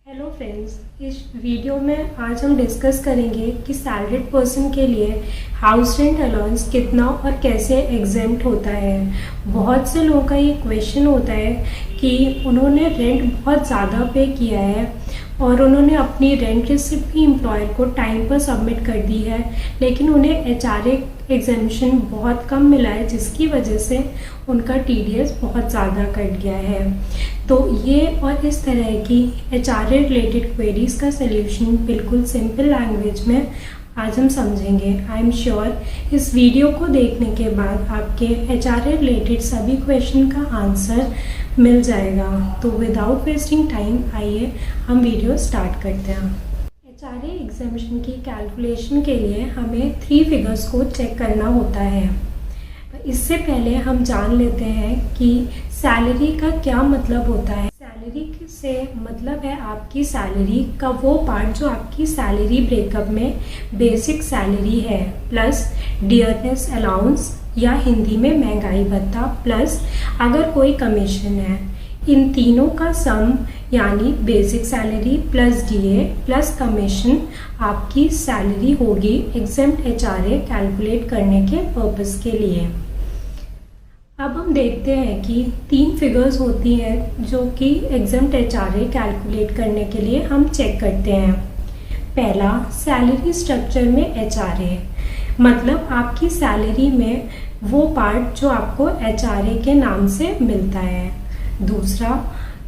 Hello friends, इस video में आज हम डिस्कस करेंगे कि सैलरीड पर्सन के लिए हाउस रेंट अलाउंस कितना और कैसे एग्जेम्प्ट होता है। बहुत से लोगों का ये क्वेश्चन होता है कि उन्होंने रेंट बहुत ज़्यादा पे किया है और उन्होंने अपनी रेंट रिसिप्ट भी एम्प्लॉयर को टाइम पर सबमिट कर दी है, लेकिन उन्हें एचआरए एग्जेम्पशन बहुत कम मिला है, जिसकी वजह से उनका टीडीएस बहुत ज़्यादा कट गया है। तो ये और इस तरह की एचआरए रिलेटेड क्वेरीज का सल्यूशन बिल्कुल सिंपल लैंग्वेज में आज हम समझेंगे। आई एम श्योर इस वीडियो को देखने के बाद आपके एचआरए रिलेटेड सभी क्वेश्चन का आंसर मिल जाएगा। तो विदाउट वेस्टिंग टाइम आइए हम वीडियो स्टार्ट करते हैं। एचआरए एग्जेम्पशन की कैलकुलेशन के लिए हमें 3 फिगर्स को चेक करना होता है। इससे पहले हम जान लेते हैं कि सैलरी का क्या मतलब होता है। सैलरी से मतलब है आपकी सैलरी का वो पार्ट जो आपकी सैलरी ब्रेकअप में बेसिक सैलरी है प्लस डियरनेस अलाउंस या हिंदी में महंगाई भत्ता प्लस अगर कोई कमीशन है। इन तीनों का सम यानी basic salary plus DA plus commission आपकी सैलरी होगी एग्जेम्प्ट एचआरए कैलकुलेट करने के पर्पस के लिए। अब हम देखते हैं कि 3 फिगर्स होती हैं जो कि एग्जेम्प्ट एचआरए कैलकुलेट करने के लिए हम चेक करते हैं। पहला, सैलरी स्ट्रक्चर में एचआरए, मतलब आपकी सैलरी में वो पार्ट जो आपको एचआरए के नाम से मिलता है। दूसरा,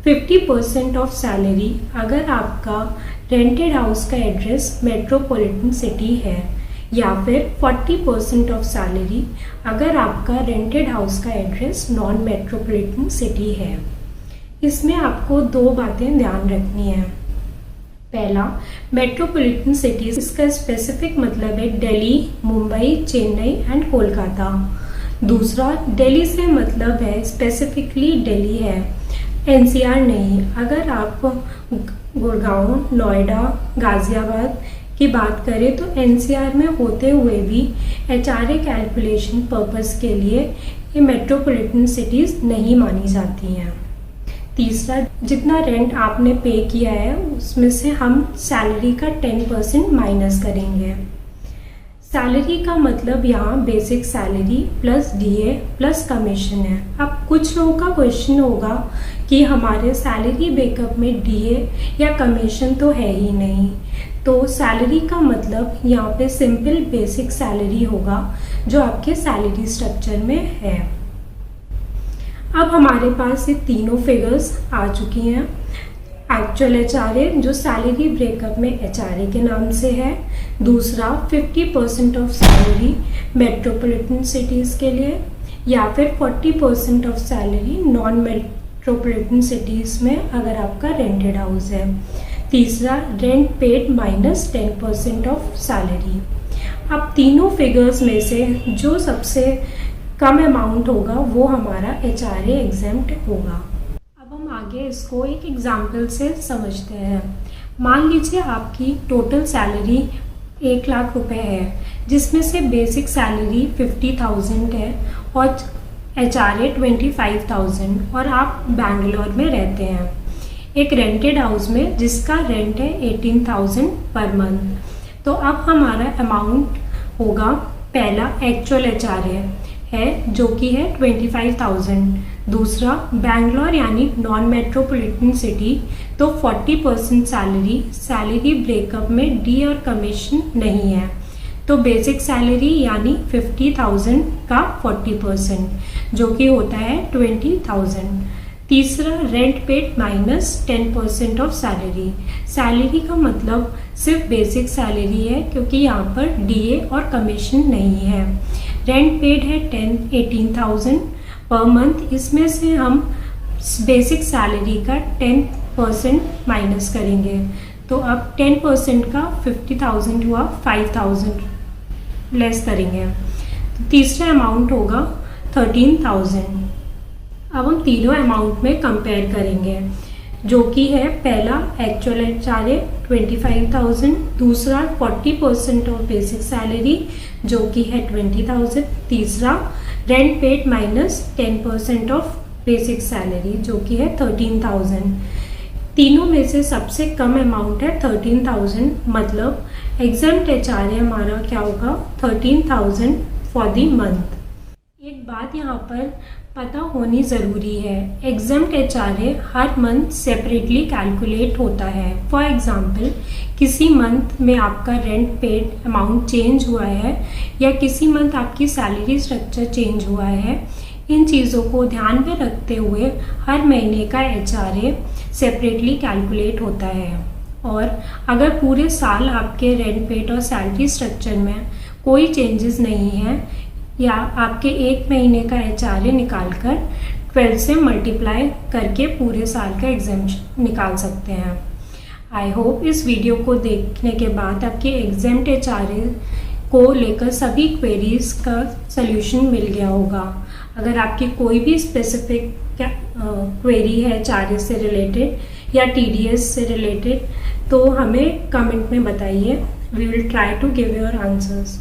50% ऑफ सैलरी अगर आपका रेंटेड हाउस का एड्रेस मेट्रोपॉलिटन सिटी है, या फिर 40% ऑफ सैलरी अगर आपका रेंटेड हाउस का एड्रेस नॉन मेट्रोपॉलिटन सिटी है। इसमें आपको 2 बातें ध्यान रखनी है। पहला, मेट्रोपॉलिटन सिटी, इसका स्पेसिफिक मतलब है दिल्ली, मुंबई, चेन्नई एंड कोलकाता। दूसरा, दिल्ली से मतलब है स्पेसिफिकली दिल्ली है, एनसीआर नहीं। अगर आप गुड़गांव, नोएडा, गाजियाबाद की बात करें तो एनसीआर में होते हुए भी एचआरए कैलकुलेशन पर्पस के लिए ये मेट्रोपॉलिटन सिटीज़ नहीं मानी जाती हैं। तीसरा, जितना रेंट आपने पे किया है उसमें से हम सैलरी का 10% माइनस करेंगे। सैलरी का मतलब यहाँ basic salary plus DA plus commission है। अब कुछ लोगों का क्वेश्चन होगा कि हमारे सैलरी ब्रेकअप में डीए या कमीशन तो है ही नहीं, तो सैलरी का मतलब यहाँ पे सिंपल बेसिक सैलरी होगा जो आपके सैलरी स्ट्रक्चर में है। अब हमारे पास ये तीनों फिगर्स आ चुकी हैं। एक्चुअल एचआरए जो सैलरी ब्रेकअप में एचआरए के नाम से है। दूसरा, 50% ऑफ सैलरी मेट्रोपॉलिटन सिटीज़ के लिए, या फिर 40% of salary non metropolitan cities में अगर आपका रेंटेड हाउस है। तीसरा, rent paid minus 10% of salary. अब तीनों फिगर्स में से जो सबसे कम अमाउंट होगा वो हमारा एचआरए एग्जेम्प्ट होगा। अब हम आगे इसको एक एग्जाम्पल से समझते हैं। मान लीजिए आपकी टोटल सैलरी 1 लाख रुपए है, जिसमें से बेसिक सैलरी 50,000 है और एचआरए 25,000, और आप बैंगलोर में रहते हैं एक रेंटेड हाउस में जिसका रेंट है 18,000 पर मंथ। तो अब हमारा अमाउंट होगा, पहला एक्चुअल एचआरए है जो कि है 25,000। दूसरा, बैंगलोर यानी नॉन मेट्रोपॉलिटन सिटी, तो 40% सैलरी ब्रेकअप में डी और कमीशन नहीं है, तो बेसिक सैलरी यानी 50,000 का 40% जो कि होता है 20,000। तीसरा, rent paid minus 10% of salary का मतलब सिर्फ बेसिक सैलरी है क्योंकि यहाँ पर डीए और कमीशन नहीं है। रेंट पेड है 18,000 पर मंथ, इसमें से हम बेसिक सैलरी का 10% माइनस करेंगे, तो अब 10% का 50,000 हुआ 5,000 लेस करेंगे, तो तीसरा अमाउंट होगा 13,000। अब हम तीनों अमाउंट में कंपेयर करेंगे, जो कि है पहला एक्चुअल एचआरए 25,000, दूसरा 40% ऑफ बेसिक सैलरी जो कि है 20,000, तीसरा rent paid minus 10% of basic salary जो कि है 13,000। तीनों में से सबसे कम अमाउंट है 13,000, मतलब एग्जम्प्ट HRA हमारा क्या होगा 13,000 फॉर द मंथ। एक बात यहाँ पर पता होनी ज़रूरी है, एग्जम्प्ट HRA हर मंथ सेपरेटली कैलकुलेट होता है। फॉर एग्जांपल किसी मंथ में आपका रेंट पेड अमाउंट चेंज हुआ है या किसी मंथ आपकी सैलरी स्ट्रक्चर चेंज हुआ है, इन चीज़ों को ध्यान में रखते हुए हर महीने का HRA सेपरेटली कैलकुलेट होता है। और अगर पूरे साल आपके रेंट पेड और सैलरी स्ट्रक्चर में कोई चेंजेस नहीं है या आपके एक महीने का HRA निकालकर 12 से मल्टीप्लाई करके पूरे साल का एग्जेम्प्शन निकाल सकते हैं। आई होप इस वीडियो को देखने के बाद आपके एग्जेम्प्ट HRA को लेकर सभी क्वेरीज का सल्यूशन मिल गया होगा। अगर आपकी कोई भी स्पेसिफिक क्वेरी है HRA से रिलेटेड या TDS से रिलेटेड तो हमें कमेंट में बताइए। We will try to give your answers.